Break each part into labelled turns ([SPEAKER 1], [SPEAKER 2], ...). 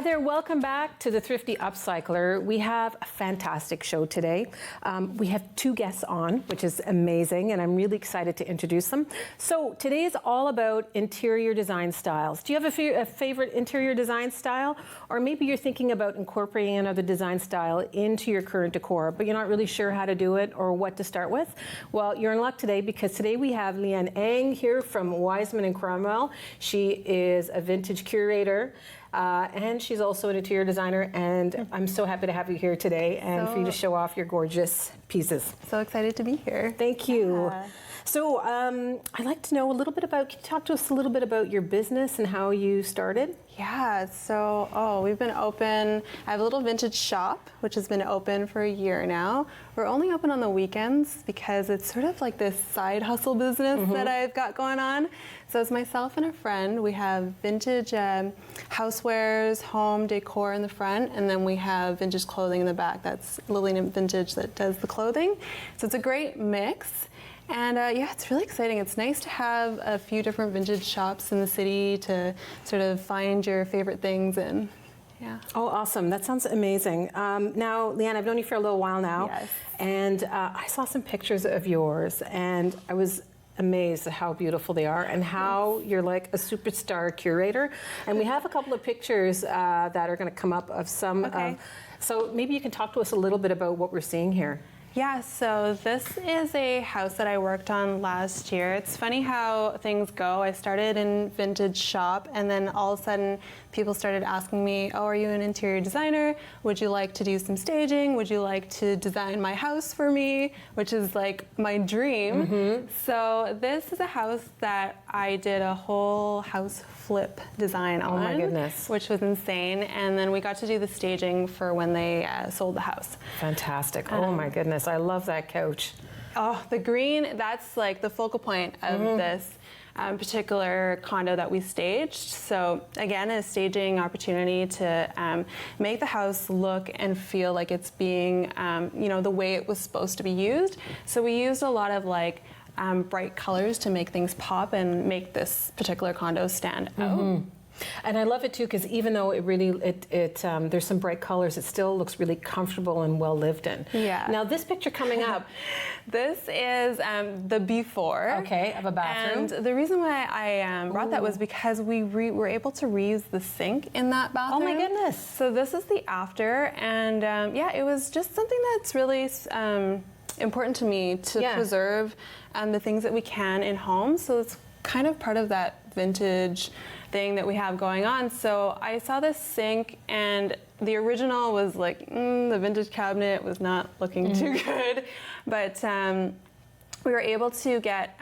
[SPEAKER 1] there, welcome back to the Thrifty Upcycler. We have a fantastic show today. We have two guests on, which is amazing, and I'm really excited to introduce them. So today is all about interior design styles. Do you have a favorite interior design style? Or maybe you're thinking about incorporating another design style into your current decor, but you're not really sure how to do it or what to start with? Well, you're in luck today, because today we have Leanne Ang here from Wiseman & Cromwell. She is a vintage curator, and she's also an interior designer, and I'm so happy to have you here today and for you to show off your gorgeous pieces.
[SPEAKER 2] So excited to be here.
[SPEAKER 1] Thank you. Yeah. So I'd like to know a little bit about, can you talk to us a little bit about your business and how you started?
[SPEAKER 2] Yeah, so we've been open, I have a little vintage shop which has been open for a year now. We're only open on the weekends because it's sort of like this side hustle business that I've got going on. So it's myself and a friend. We have vintage housewares, home decor in the front, and then we have vintage clothing in the back. That's Lillian Vintage that does the clothing. So it's a great mix. And yeah, it's really exciting. It's nice to have a few different vintage shops in the city to sort of find your favorite things in. Yeah.
[SPEAKER 1] Oh, awesome. That sounds amazing. Now, Leanne, I've known you for a little while now.
[SPEAKER 2] Yes.
[SPEAKER 1] And I saw some pictures of yours, and I was amazed at how beautiful they are and how you're like a superstar curator. And we have a couple of pictures that are going to come up of some. So maybe you can talk to us a little bit about what we're seeing here.
[SPEAKER 2] Yeah, so this is a house that I worked on last year. It's funny how things go. I started in vintage shop, and then all of a sudden people started asking me, oh, are you an interior designer? Would you like to do some staging? Would you like to design my house for me? Which is like my dream. So this is a house that I did a whole house flip design on.
[SPEAKER 1] Oh my goodness.
[SPEAKER 2] Which was insane. And then we got to do the staging for when they sold the house.
[SPEAKER 1] Fantastic. Oh my goodness. I love that couch.
[SPEAKER 2] Oh, the green, that's like the focal point of this particular condo that we staged. So again, a staging opportunity to make the house look and feel like it's being, you know, the way it was supposed to be used. So we used a lot of like bright colors to make things pop and make this particular condo stand out.
[SPEAKER 1] And I love it too, because even though it really, there's some bright colors, it still looks really comfortable and well lived in.
[SPEAKER 2] Yeah.
[SPEAKER 1] Now this picture coming up.
[SPEAKER 2] This is the before.
[SPEAKER 1] Okay, of a bathroom.
[SPEAKER 2] And the reason why I brought that was because we were able to reuse the sink in that bathroom.
[SPEAKER 1] Oh my goodness.
[SPEAKER 2] So this is the after, and yeah, it was just something that's really important to me to preserve the things that we can in homes. So it's kind of part of that vintage thing that we have going on. So I saw this sink, and the original was like, the vintage cabinet was not looking too good. But we were able to get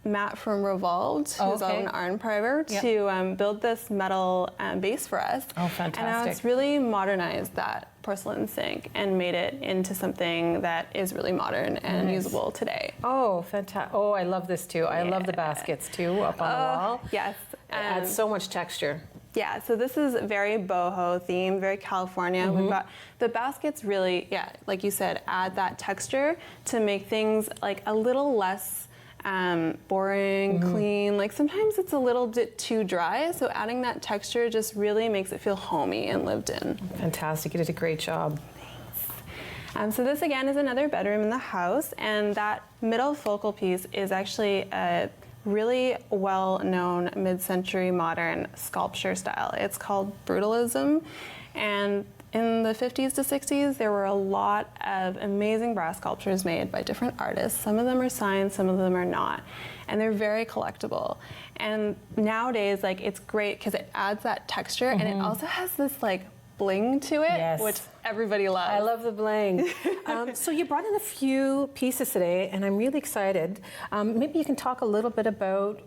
[SPEAKER 2] Matt from Revolved, who's an Arn Priver, to build this metal base for us.
[SPEAKER 1] Oh, fantastic.
[SPEAKER 2] And now it's really modernized that porcelain sink and made it into something that is really modern and usable today.
[SPEAKER 1] Oh, fantastic. Oh, I love this too. I love the baskets too up on the wall.
[SPEAKER 2] Yes.
[SPEAKER 1] It adds so much texture.
[SPEAKER 2] Yeah, so this is very boho themed, very California. We've got the baskets really, like you said, add that texture to make things like a little less boring, clean. Like sometimes it's a little bit too dry, so adding that texture just really makes it feel homey and lived in.
[SPEAKER 1] Fantastic, you did a great job.
[SPEAKER 2] Thanks. So this again is another bedroom in the house, and that middle focal piece is actually a really well-known mid-century modern sculpture style. It's called brutalism, and in the 50s to 60s, there were a lot of amazing brass sculptures made by different artists. Some of them are signed, some of them are not. And they're very collectible. And nowadays, like, it's great because it adds that texture, and it also has this like bling to it, which everybody loves.
[SPEAKER 1] I love the bling. So you brought in a few pieces today, and I'm really excited. Maybe you can talk a little bit about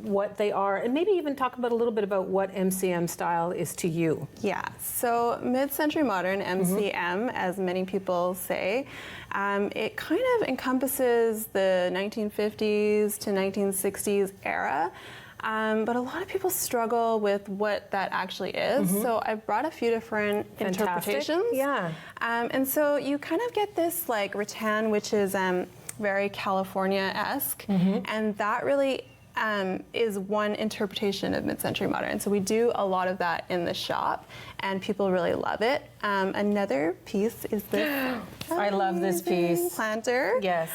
[SPEAKER 1] what they are, and maybe even talk about a little bit about what MCM style is to you.
[SPEAKER 2] Yeah, so mid-century modern, MCM, as many people say, it kind of encompasses the 1950s to 1960s era. But a lot of people struggle with what that actually is. So I brought a few different interpretations.
[SPEAKER 1] Yeah.
[SPEAKER 2] And so you kind of get this like rattan, which is very California-esque. And that really is one interpretation of mid-century modern. So we do a lot of that in the shop, and people really love it. Another piece is this.
[SPEAKER 1] I love this piece.
[SPEAKER 2] Planter.
[SPEAKER 1] Yes.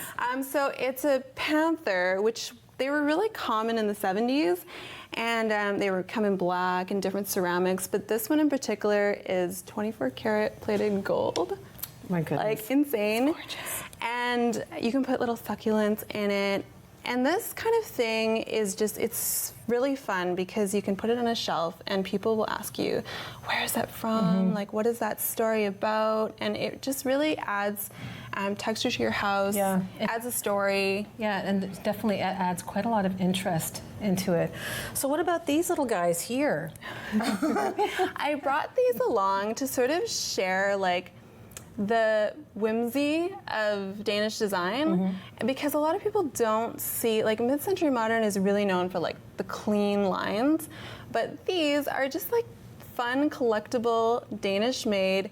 [SPEAKER 2] So it's a panther, which they were really common in the 70s, and they were come in black and different ceramics, but this one in particular is 24 karat plated gold.
[SPEAKER 1] My goodness.
[SPEAKER 2] Like insane.
[SPEAKER 1] It's gorgeous.
[SPEAKER 2] And you can put little succulents in it. And this kind of thing is just, it's really fun because you can put it on a shelf and people will ask you, where is that from? Like, what is that story about? And it just really adds texture to your house.
[SPEAKER 1] Yeah.
[SPEAKER 2] It adds a story.
[SPEAKER 1] Yeah, and it definitely adds quite a lot of interest into it. So what about these little guys here?
[SPEAKER 2] I brought these along to sort of share like the whimsy of Danish design, because a lot of people don't see, like mid-century modern is really known for like the clean lines, but these are just like fun, collectible, Danish-made.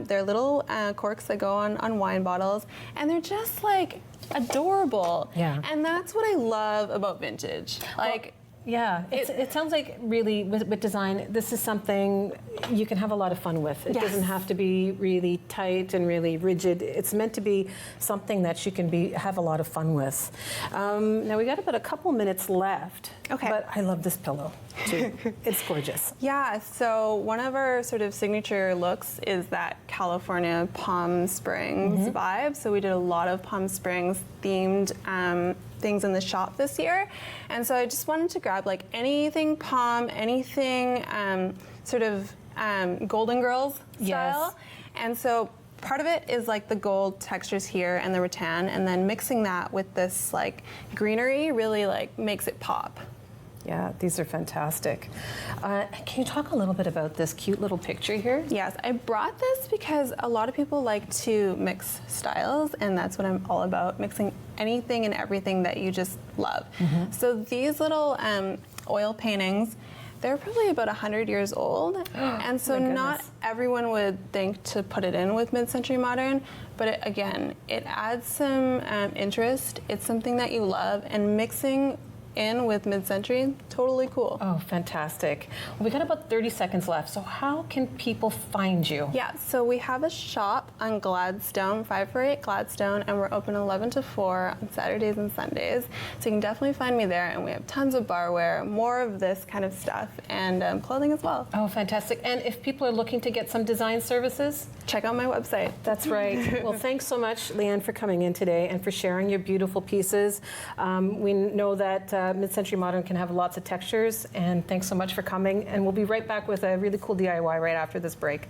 [SPEAKER 2] They're little corks that go on wine bottles, and they're just like adorable.
[SPEAKER 1] Yeah.
[SPEAKER 2] And that's what I love about vintage. Like.
[SPEAKER 1] Yeah, it sounds like really with design, this is something you can have a lot of fun with. It doesn't have to be really tight and really rigid. It's meant to be something that you can have a lot of fun with. Now we got about a couple minutes left.
[SPEAKER 2] Okay.
[SPEAKER 1] But I love this pillow too. It's gorgeous.
[SPEAKER 2] Yeah, so one of our sort of signature looks is that California Palm Springs vibe. So we did a lot of Palm Springs themed things in the shop this year. And so I just wanted to grab like anything palm, anything sort of Golden Girls style. And so part of it is like the gold textures here and the rattan, and then mixing that with this like greenery really like makes it pop.
[SPEAKER 1] Yeah, these are fantastic. Can you talk a little bit about this cute little picture here?
[SPEAKER 2] Yes, I brought this because a lot of people like to mix styles, and that's what I'm all about, mixing anything and everything that you just love. So these little oil paintings, they're probably about 100 years old, and so not everyone would think to put it in with mid-century modern, but again, it adds some interest. It's something that you love, and mixing in with mid-century, totally cool.
[SPEAKER 1] Oh, fantastic. Well, we got about 30 seconds left, so how can people find you?
[SPEAKER 2] Yeah, so we have a shop on Gladstone, 548 Gladstone, and we're open 11 to 4 on Saturdays and Sundays. So you can definitely find me there, and we have tons of barware, more of this kind of stuff, and clothing as well.
[SPEAKER 1] Oh, fantastic. And if people are looking to get some design services?
[SPEAKER 2] Check out my website.
[SPEAKER 1] That's right. Well, thanks so much, Leanne, for coming in today and for sharing your beautiful pieces. We know that mid-century modern can have lots of textures, and thanks so much for coming. And we'll be right back with a really cool DIY right after this break.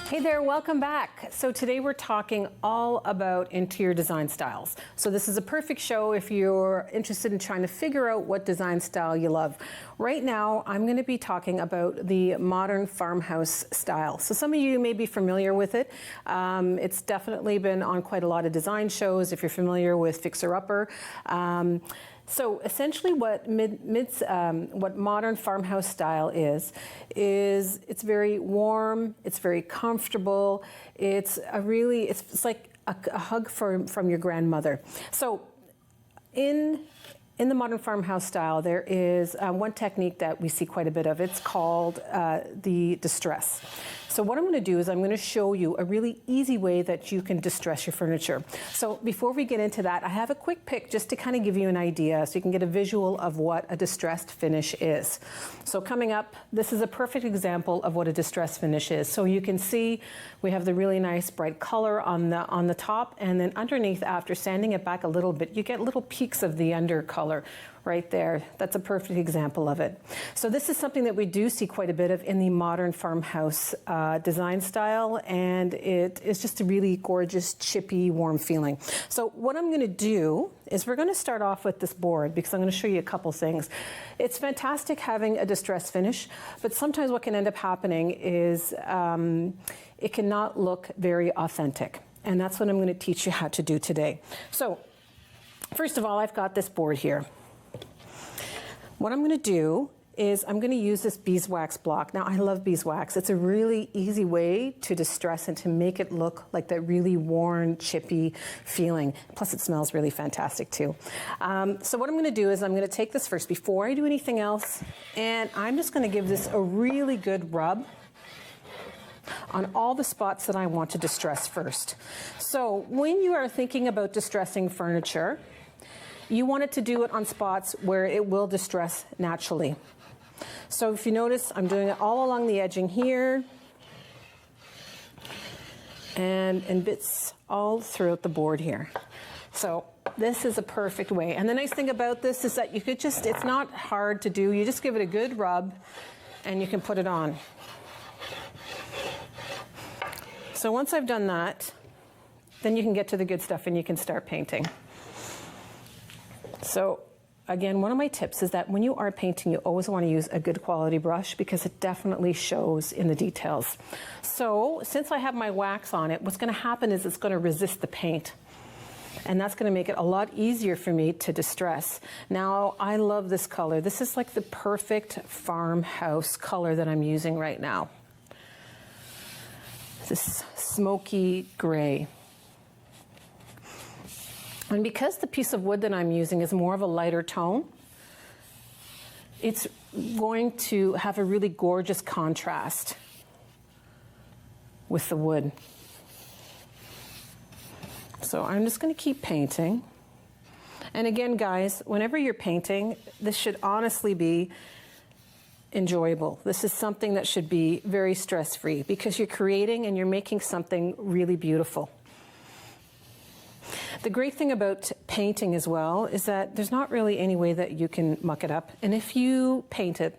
[SPEAKER 1] Hey there, welcome back. So today we're talking all about interior design styles. So this is a perfect show if you're interested in trying to figure out what design style you love. Right now, I'm going to be talking about the modern farmhouse style. So some of you may be familiar with it. It's definitely been on quite a lot of design shows if you're familiar with Fixer Upper. So essentially what modern farmhouse style is it's very warm, it's very comfortable, it's like a hug from your grandmother. So in the modern farmhouse style, there is one technique that we see quite a bit of. It's called the distress. So what I'm going to do is I'm going to show you a really easy way that you can distress your furniture. So before we get into that, I have a quick pic just to kind of give you an idea so you can get a visual of what a distressed finish is. So coming up, this is a perfect example of what a distressed finish is. So you can see we have the really nice bright color on the top, and then underneath, after sanding it back a little bit, you get little peaks of the under color right there. That's a perfect example of it. So this is something that we do see quite a bit of in the modern farmhouse design style, and it is just a really gorgeous, chippy, warm feeling. So what I'm going to do is we're going to start off with this board because I'm going to show you a couple things. It's fantastic having a distressed finish, but sometimes what can end up happening is it cannot look very authentic, and that's what I'm going to teach you how to do today. So First of all, I've got this board here. What I'm going to do is I'm going to use this beeswax block. Now, I love beeswax. It's a really easy way to distress and to make it look like that really worn, chippy feeling. Plus, it smells really fantastic, too. So what I'm going to do is I'm going to take this first before I do anything else, and I'm just going to give this a really good rub on all the spots that I want to distress first. So when you are thinking about distressing furniture, you want it to do it on spots where it will distress naturally. So if you notice, I'm doing it all along the edging here and in bits all throughout the board here. So this is a perfect way. And the nice thing about this is that you could just, it's not hard to do. You just give it a good rub and you can put it on. So once I've done that, then you can get to the good stuff and you can start painting. So again, one of my tips is that when you are painting, you always want to use a good quality brush because it definitely shows in the details. So since I have my wax on it, what's going to happen is it's going to resist the paint. And that's going to make it a lot easier for me to distress. Now, I love this color. This is like the perfect farmhouse color that I'm using right now. This smoky gray. And because the piece of wood that I'm using is more of a lighter tone, it's going to have a really gorgeous contrast with the wood. So I'm just going to keep painting. And again, guys, whenever you're painting, this should honestly be enjoyable. This is something that should be very stress-free because you're creating and you're making something really beautiful. The great thing about painting as well is that there's not really any way that you can muck it up. And if you paint it,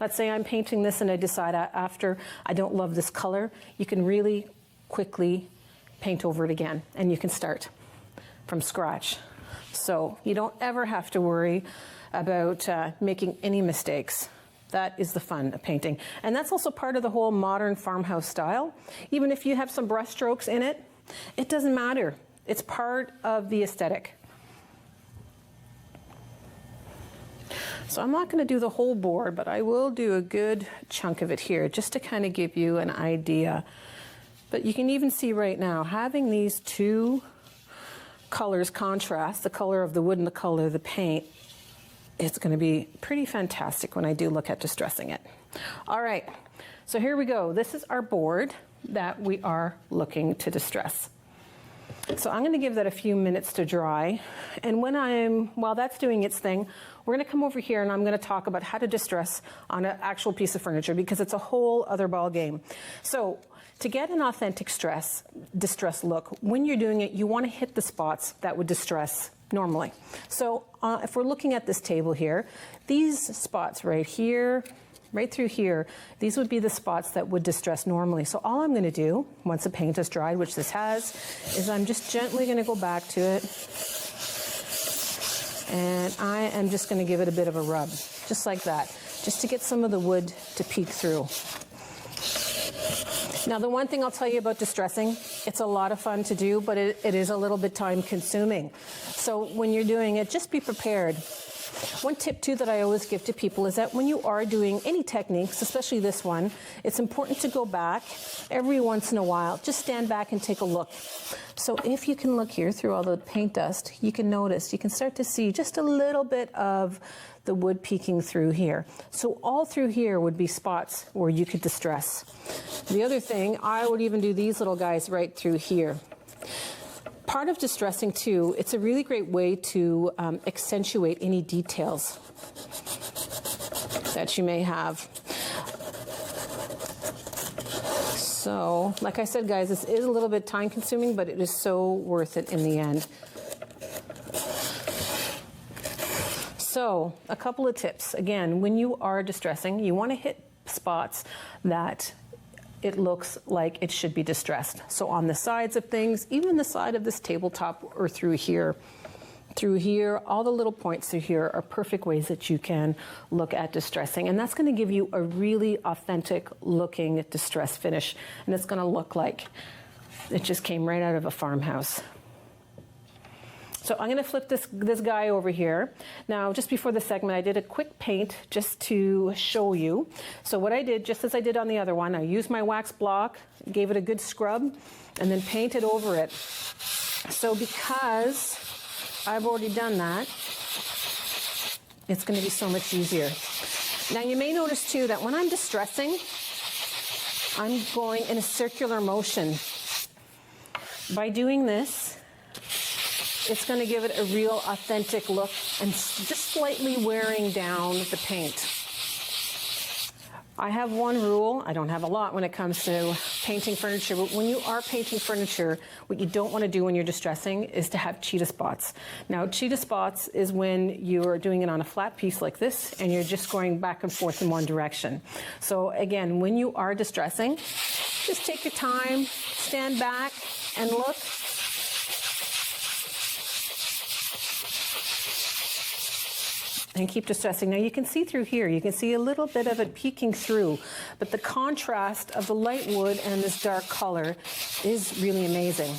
[SPEAKER 1] let's say I'm painting this and I decide after I don't love this color, you can really quickly paint over it again and you can start from scratch. So you don't ever have to worry about making any mistakes. That is the fun of painting. And that's also part of the whole modern farmhouse style. Even if you have some brush strokes in it, it doesn't matter. It's part of the aesthetic. So I'm not going to do the whole board, but I will do a good chunk of it here just to kind of give you an idea. But you can even see right now, having these two colors contrast, the color of the wood and the color of the paint, it's going to be pretty fantastic when I do look at distressing it. All right, so here we go. This is our board that we are looking to distress. So I'm going to give that a few minutes to dry. And while that's doing its thing, we're going to come over here and I'm going to talk about how to distress on an actual piece of furniture because it's a whole other ball game. So to get an authentic distress look, when you're doing it, you want to hit the spots that would distress normally. So if we're looking at this table here, these spots right here, right through here, these would be the spots that would distress normally. So all I'm going to do, once the paint is dried, which this has, is I'm just gently going to go back to it. And I am just going to give it a bit of a rub, just like that, just to get some of the wood to peek through. Now, the one thing I'll tell you about distressing, it's a lot of fun to do, but it is a little bit time consuming. So when you're doing it, just be prepared. One tip, too, that I always give to people is that when you are doing any techniques, especially this one, it's important to go back every once in a while. Just stand back and take a look. So if you can look here through all the paint dust, you can notice, you can start to see just a little bit of the wood peeking through here. So all through here would be spots where you could distress. The other thing, I would even do these little guys right through here. Part of distressing, too, it's a really great way to accentuate any details that you may have. So, like I said, guys, this is a little bit time-consuming, but it is so worth it in the end. So, a couple of tips. Again, when you are distressing, you want to hit spots that it looks like it should be distressed. So on the sides of things, even the side of this tabletop or through here, all the little points through here are perfect ways that you can look at distressing. And that's going to give you a really authentic looking distress finish. And it's going to look like it just came right out of a farmhouse. So I'm going to flip this guy over here. Now, just before the segment, I did a quick paint just to show you. So what I did, just as I did on the other one, I used my wax block, gave it a good scrub, and then painted over it. So because I've already done that, it's going to be so much easier. Now you may notice too that when I'm distressing, I'm going in a circular motion. By doing this, it's going to give it a real authentic look and just slightly wearing down the paint. I have one rule, I don't have a lot when it comes to painting furniture, but when you are painting furniture, what you don't want to do when you're distressing is to have cheetah spots. Now, cheetah spots is when you're doing it on a flat piece like this and you're just going back and forth in one direction. So again, when you are distressing, just take your time, stand back and look. And keep distressing. Now you can see through here, you can see a little bit of it peeking through, but the contrast of the light wood and this dark color is really amazing.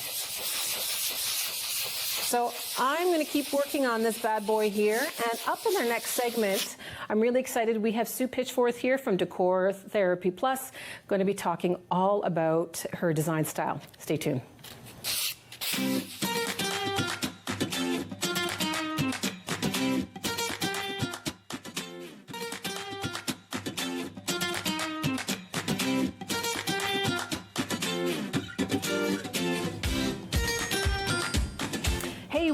[SPEAKER 1] So I'm going to keep working on this bad boy here, and up in our next segment, I'm really excited. We have Sue Pitchforth here from Decor Therapy Plus, going to be talking all about her design style. Stay tuned.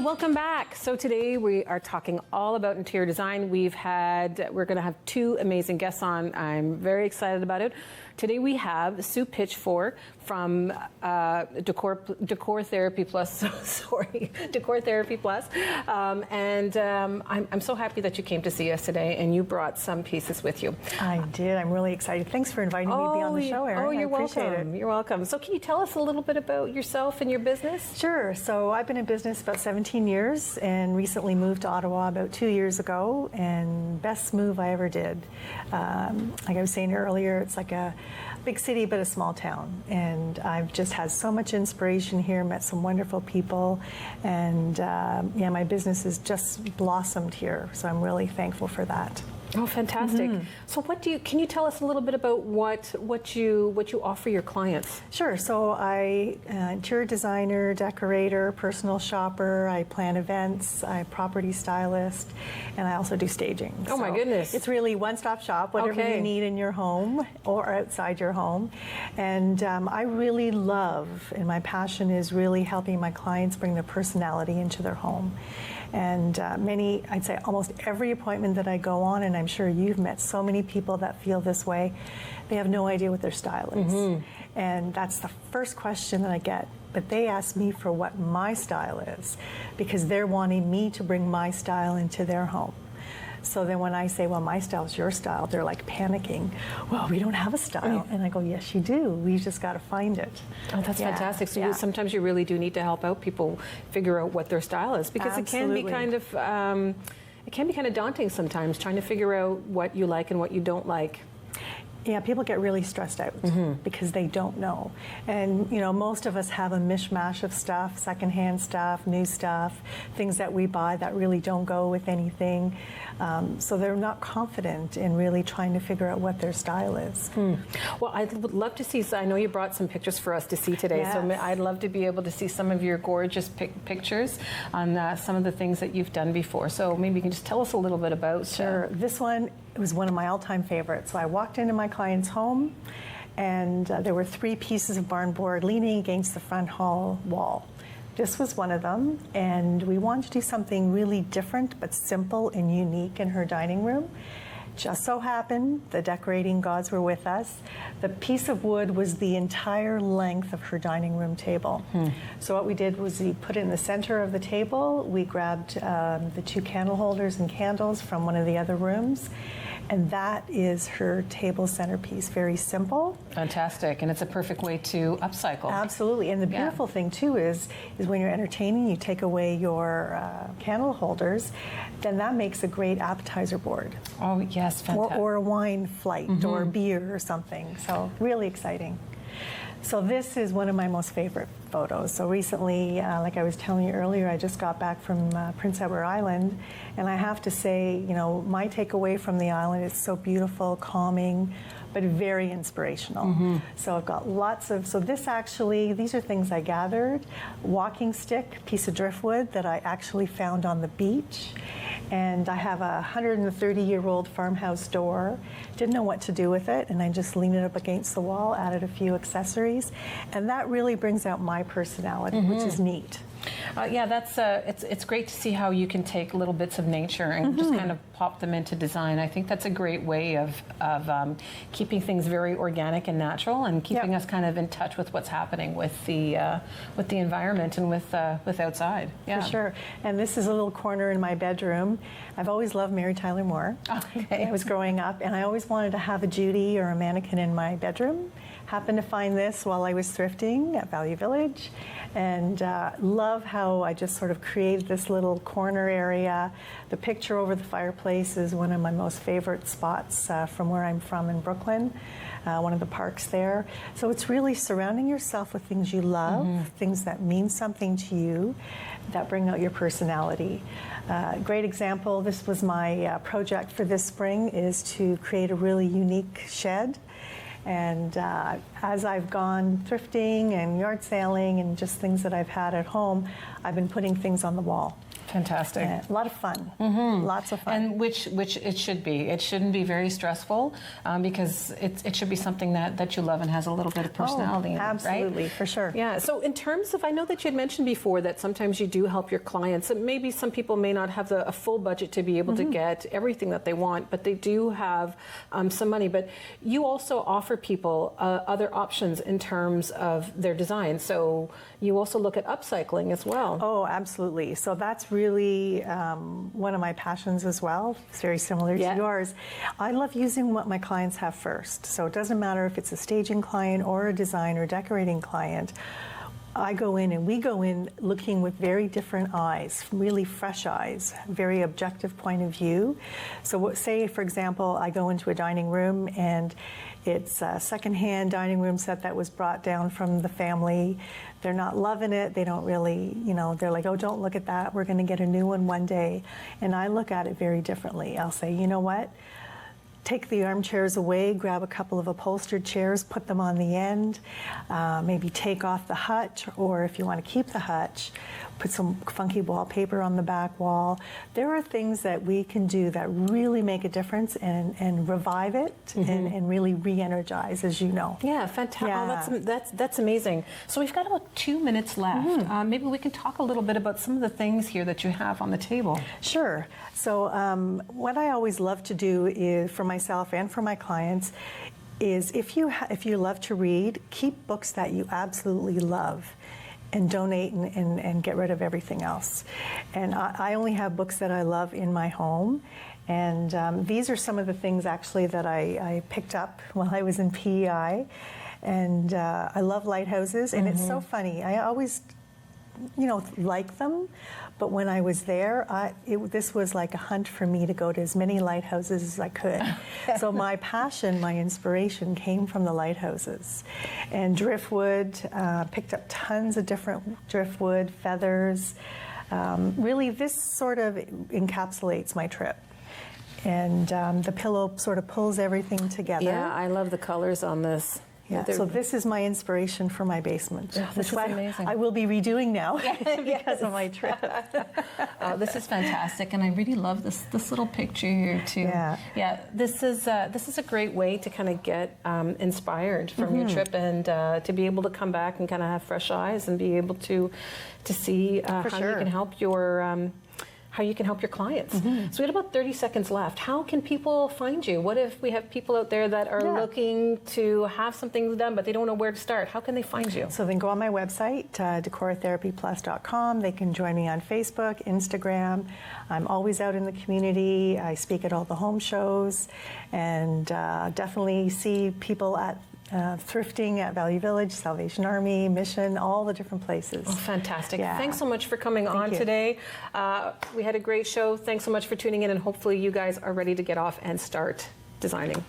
[SPEAKER 1] Welcome back. So today we are talking all about interior design. We're going to have two amazing guests on. I'm very excited about it. Today we have Sue Pitchforth from Decor Therapy Plus. Sorry, Decor Therapy Plus. I'm so happy that you came to see us today, and you brought some pieces with you.
[SPEAKER 3] I did. I'm really excited. Thanks for inviting me to be on the show, Erin.
[SPEAKER 1] Oh, you're
[SPEAKER 3] I appreciate
[SPEAKER 1] welcome.
[SPEAKER 3] it.
[SPEAKER 1] You're welcome. So can you tell us a little bit about yourself and your business?
[SPEAKER 3] Sure. So I've been in business about 17 years and recently moved to Ottawa about 2 years ago, and best move I ever did. Like I was saying earlier, it's like a big city but a small town, and I've just had so much inspiration here, met some wonderful people, and yeah, my business has just blossomed here, so I'm really thankful for that.
[SPEAKER 1] Oh, fantastic. Mm-hmm. So can you tell us a little bit about what you offer your clients?
[SPEAKER 3] Sure. So I interior designer, decorator, personal shopper, I plan events, I'm property stylist, and I also do staging.
[SPEAKER 1] Oh, my goodness.
[SPEAKER 3] It's really one-stop shop, whatever you need in your home or outside your home. And I really love, and my passion is really helping my clients bring their personality into their home. And I'd say almost every appointment that I go on, and I'm sure you've met so many people that feel this way, they have no idea what their style is. Mm-hmm. And that's the first question that I get. But they ask me for what my style is, because they're wanting me to bring my style into their home. So then when I say, well, my style is your style, they're like panicking. Well, we don't have a style. And I go, yes, you do. We just got to find it.
[SPEAKER 1] Oh, that's fantastic. So sometimes you really do need to help out people figure out what their style is, because it can be kind of daunting sometimes, trying to figure out what you like and what you don't like.
[SPEAKER 3] Yeah, people get really stressed out because they don't know. And, most of us have a mishmash of stuff, secondhand stuff, new stuff, things that we buy that really don't go with anything. So they're not confident in really trying to figure out what their style is.
[SPEAKER 1] Well, I would love to see, I know you brought some pictures for us to see today, yes. So I'd love to be able to see some of your gorgeous pictures on some of the things that you've done before. So maybe you can just tell us a little bit about.
[SPEAKER 3] Sure. This one was one of my all-time favorites. So I walked into my client's home, and there were 3 pieces of barn board leaning against the front hall wall. This was one of them, and we wanted to do something really different but simple and unique in her dining room. Just so happened, the decorating gods were with us. The piece of wood was the entire length of her dining room table. So what we did was we put it in the center of the table. We grabbed the 2 candle holders and candles from one of the other rooms, and that is her table centerpiece. Very simple.
[SPEAKER 1] Fantastic, and it's a perfect way to upcycle.
[SPEAKER 3] Absolutely, and the beautiful thing too is when you're entertaining, you take away your candle holders, then that makes a great appetizer board.
[SPEAKER 1] Oh yes, fantastic.
[SPEAKER 3] Or a wine flight or beer or something, so really exciting. So this is one of my most favorite photos. So recently, like I was telling you earlier, I just got back from Prince Edward Island, and I have to say, you know, my takeaway from the island is so beautiful, calming, but very inspirational. So I've got lots of, so this actually, these are things I gathered. Walking stick, piece of driftwood that I actually found on the beach. And I have a 130-year-old farmhouse door. Didn't know what to do with it, and I just leaned it up against the wall, added a few accessories, and that really brings out my personality, which is neat.
[SPEAKER 1] Yeah, that's it's great to see how you can take little bits of nature and just kind of pop them into design. I think that's a great way of keeping things very organic and natural, and keeping us kind of in touch with what's happening with the environment and with outside. Yeah.
[SPEAKER 3] For sure. And this is a little corner in my bedroom. I've always loved Mary Tyler Moore.
[SPEAKER 1] Okay.
[SPEAKER 3] I was growing up, and I always wanted to have a Judy or a mannequin in my bedroom. Happened to find this while I was thrifting at Value Village, and love how I just sort of created this little corner area. The picture over the fireplace is one of my most favorite spots from where I'm from in Brooklyn, one of the parks there. So it's really surrounding yourself with things you love, things that mean something to you, that bring out your personality. Great example, this was my project for this spring, is to create a really unique shed. And as I've gone thrifting and yard sailing and just things that I've had at home, I've been putting things on the wall.
[SPEAKER 1] Fantastic.
[SPEAKER 3] A lot of fun. Lots of fun.
[SPEAKER 1] And which it should be. It shouldn't be very stressful, because it should be something that you love and has a little bit of personality in it, right?
[SPEAKER 3] Absolutely, for sure.
[SPEAKER 1] Yeah, so in terms of, I know that you had mentioned before that sometimes you do help your clients. Maybe some people may not have a full budget to be able to get everything that they want, but they do have some money. But you also offer people other options in terms of their design. So you also look at upcycling as well.
[SPEAKER 3] Oh, absolutely. So that's really one of my passions as well. It's very similar to yours. I love using what my clients have first. So it doesn't matter if it's a staging client or a design or decorating client. I go in and we go in looking with very different eyes, really fresh eyes, very objective point of view. So say, for example, I go into a dining room and it's a secondhand dining room set that was brought down from the family. They're not loving it. They don't really, you know, they're like, oh, don't look at that. We're going to get a new one day. And I look at it very differently. I'll say, you know what? Take the armchairs away, grab a couple of upholstered chairs, put them on the end, maybe take off the hutch, or if you want to keep the hutch, put some funky wallpaper on the back wall. There are things that we can do that really make a difference and revive it and really re-energize, as you know.
[SPEAKER 1] Yeah, fantastic.
[SPEAKER 3] Yeah.
[SPEAKER 1] Oh, that's amazing. So we've got about 2 minutes left. Maybe we can talk a little bit about some of the things here that you have on the table.
[SPEAKER 3] Sure. So what I always love to do is, for myself and for my clients, is if you love to read, keep books that you absolutely love and donate and get rid of everything else. And I only have books that I love in my home. And these are some of the things actually that I picked up while I was in PEI. And I love lighthouses, and it's so funny. I always, you know, like them, but when I was there, this was like a hunt for me to go to as many lighthouses as I could. So my passion, my inspiration came from the lighthouses. And driftwood, picked up tons of different driftwood, feathers. Really, this sort of encapsulates my trip. And the pillow sort of pulls everything together.
[SPEAKER 1] Yeah, I love the colors on this.
[SPEAKER 3] Yeah, so this is my inspiration for my basement,
[SPEAKER 1] this is amazing.
[SPEAKER 3] I will be redoing now because of my trip.
[SPEAKER 1] This is fantastic, and I really love this little picture here too. Yeah, this is a great way to kind of get inspired from your trip, and to be able to come back and kind of have fresh eyes and be able to see how you can help your clients. So we had about 30 seconds left. How can people find you? What if we have people out there that are looking to have something done, but they don't know where to start? How can they find you?
[SPEAKER 3] So they can go on my website, decortherapyplus.com. They can join me on Facebook, Instagram. I'm always out in the community. I speak at all the home shows, and definitely see people at thrifting at Value Village, Salvation Army, Mission, all the different places.
[SPEAKER 1] Oh, fantastic.
[SPEAKER 3] Yeah.
[SPEAKER 1] Thanks so much for coming on today. We had a great show. Thanks so much for tuning in, and hopefully you guys are ready to get off and start designing.